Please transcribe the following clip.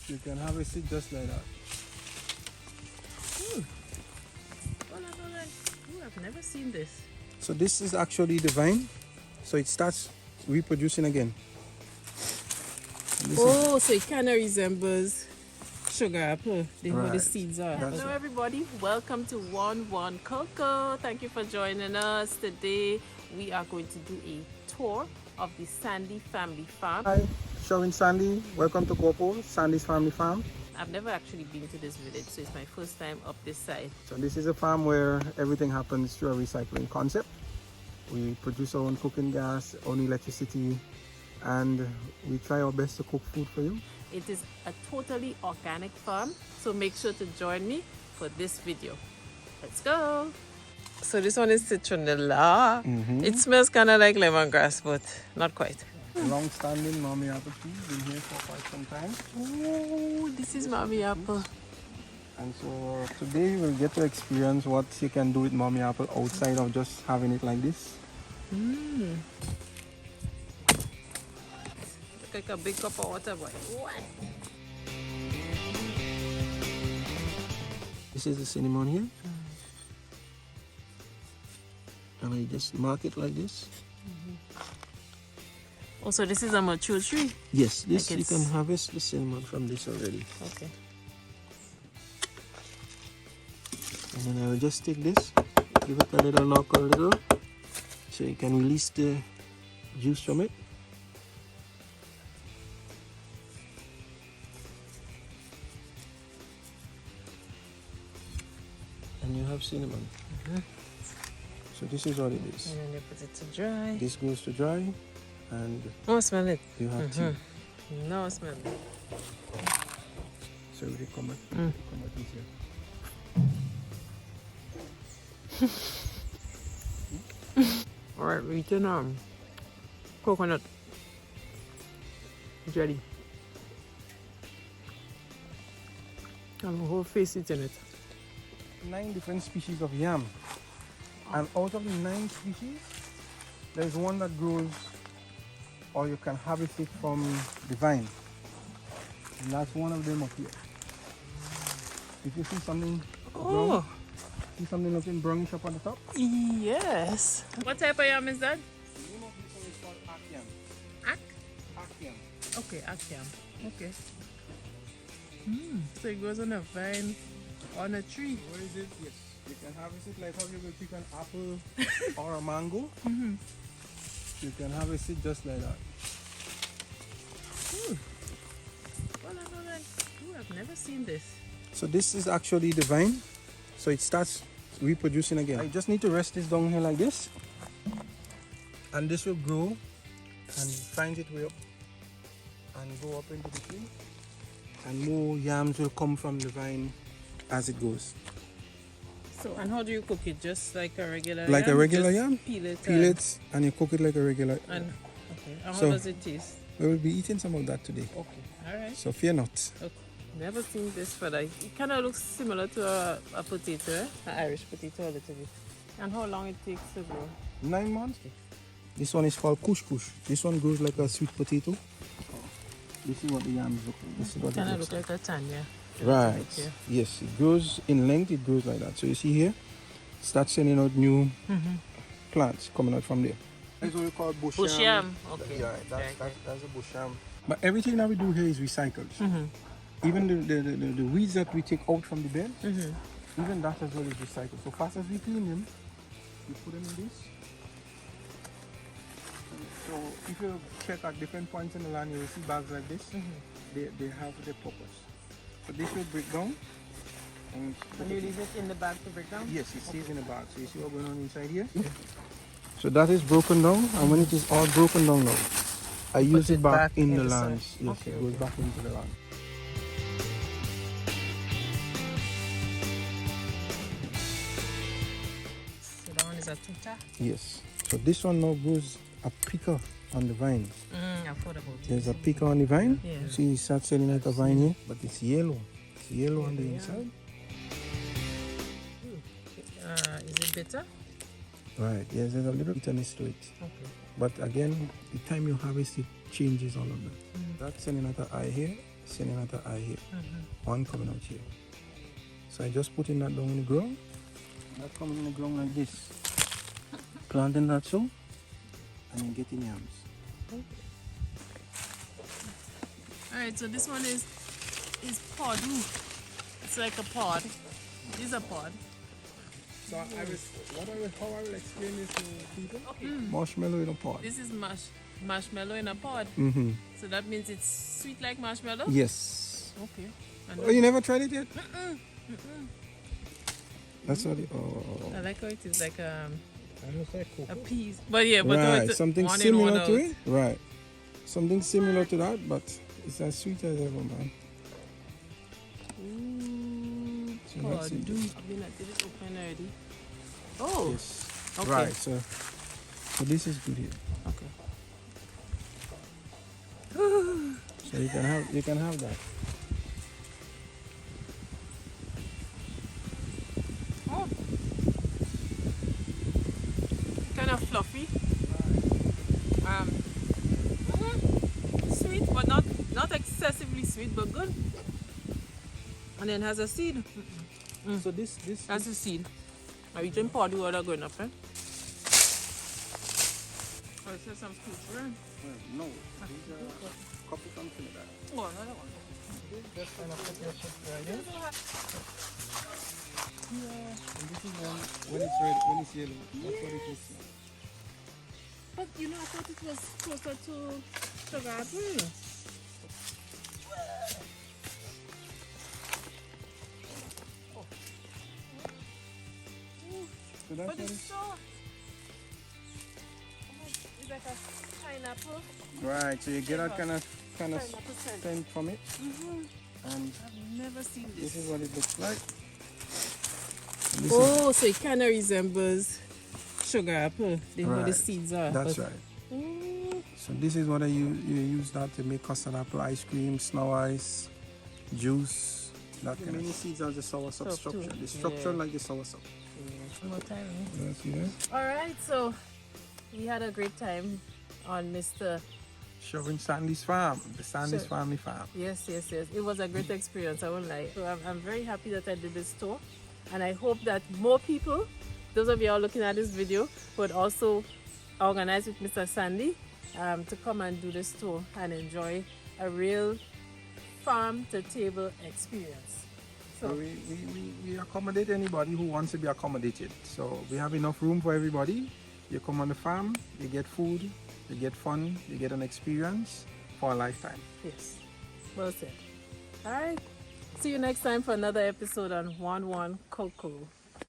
You can harvest it just like that. Hold on. Ooh, I've never seen this. So this is actually the vine. So it starts reproducing again. Oh, so it kind of resembles sugar apple, where the Right. seeds are. That's Hello it. everybody, welcome to One Cocoa. Thank you for joining us. Today we are going to do a tour of the Sandy family farm. Hi, showing Sandy. Welcome to Kopo, Sandy's family farm. I've never actually been to this village, so it's my first time up this side. So this is a farm where everything happens through a recycling concept. We produce our own cooking gas, own electricity, and we try our best to cook food for you. It is a totally organic farm, so make sure to join me for this video. Let's go! So this one is citronella. It smells kind of like lemongrass, but not quite. Long-standing Mammie apple tree, been here for quite some time. Oh, this is Mammie apple. And so today we'll get to experience what you can do with Mammie apple outside of just having it like this. Look like a big cup of water, boy. What? This is the cinnamon here. And I just mark it like this. Also, this is a mature tree. Yes, this Like you can harvest the cinnamon from this already. Okay. And then I will just take this, give it a little knock a little, so you can release the juice from it. And you have cinnamon. So this is what it is. And then you put it to dry. This goes to dry, and Oh, smell it. you have tea. No, smell it. So they come out easier. Alright, return coconut jelly. And the whole face is in it. 9 different species of yam, and out of the 9 species, there's one that grows, or you can harvest it from the vine, and that's one of them up here. If you see something brown, see something looking brownish up on the top? Yes. What type of yam is that? The name of this one is called ak yam. Ak yam. Okay, akyam. Okay. So it goes on a vine on a tree. Where is it? Yes. You can harvest it like how you will pick an apple or a mango. You can harvest it just like that. Hold on. Ooh, I've never seen this. So this is actually the vine. So it starts reproducing again. I just need to rest this down here like this. And this will grow and find its way up and go up into the tree. And more yams will come from the vine as it goes. So, and how do you cook it? Just like a regular Like yam? a regular Just yam? Peel it. Peel it and you cook it like a regular. And, okay. And how So- does it taste? We will be eating some of that today. Okay. Alright. So fear not. Okay. Never seen this, but it kind of looks similar to a potato, an Irish potato a little bit. And how long it takes to grow? 9 months. This one is called Kush. This one grows like a sweet potato. This is what the yams look like. This is what it Kind of looks look like a tanya. Right. Right here. Yes, it grows in length. It grows like that. So you see here, start sending out new plants coming out from there. That's what we call bush Bush yam. yam. Okay. Yeah, that's, Okay. that's a bush yam. But everything that we do here is recycled. Even the weeds that we take out from the bed, even that as well is recycled. So fast as we clean them, we put them in this. So if you check at different points in the land, you will see bags like this. They have their purpose. So this will break down. And When you leave it in the bag to break down? yes, it stays in the bag. So you see what's going on inside here? So that is broken down, and when it is all broken down now, I use it back in the land. Yes, Okay, it goes back into the land. So that one is Atouta. Yes. So this one now grows a picker on the vine. Affordable. There's a picker on the vine. Yeah. See, it starts selling like a vine here, but it's yellow. It's yellow on the inside. Is it bitter? Right. Yes, there's a little bitterness to it. Okay. But again, the time you harvest it changes all of that. That's selling like an eye here. sending out the eye here. One coming out here. So I just putting that down in the ground. That coming in the ground like this. Planting that so, and then getting yams. Okay. Alright, so this one is pod. It's like a pod. It is a pod. So how I will explain this to people? Okay. Marshmallow in a pod. This is marshmallow in a pod. So that means it's sweet like marshmallow? Yes. Okay. Oh, you never tried it yet? That's what it, I like how it is like I don't say a piece. But yeah, but right, something similar to it. it. Right. Something similar to that, but it's as sweet as ever, man. Ooh, So let's see. did it open already? Oh. Yes. Okay. Right. So this is good here. Okay. So you can have that. Oh. Kind of fluffy. Sweet, but not excessively sweet, but good. And then has a seed. So this That's a seed. Are you eating pod water going up, eh? Oh, it says some fruits, right? no. These are coffee from Trinidad. Oh, another one. Just kind of put your shit right here. Yeah. And this is when it's red, when it's yellow. That's what it is. But you know, I thought it was closer to sugar apple. So that's But what it's so... It's like a pineapple. right. So you get that kind of Pineapple scent from it. And I've never seen this this. is what it looks like. This Oh, so it kind of resembles sugar apple. The where the Right. seeds are. That's but- right. Mm. So this is what you use that to make custard apple ice cream, snow ice, juice. That kind of seeds are the sour Soap structure. too. The structure Yeah. like the sour soup. One more time. Eh? You see that? All right, so we had a great time on Mr. Showing Sandy's farm, the Sandy's Sure. family farm. Yes. It was a great experience, I won't lie. So I'm very happy that I did this tour. And I hope that more people, those of you all looking at this video, would also organize with Mr. Sandy to come and do this tour and enjoy a real farm to table experience. So we accommodate anybody who wants to be accommodated. So we have enough room for everybody. You come on the farm, you get food, you get fun, you get an experience for a lifetime. Yes, well said. All right, see you next time for another episode on 1-1 Cocoa.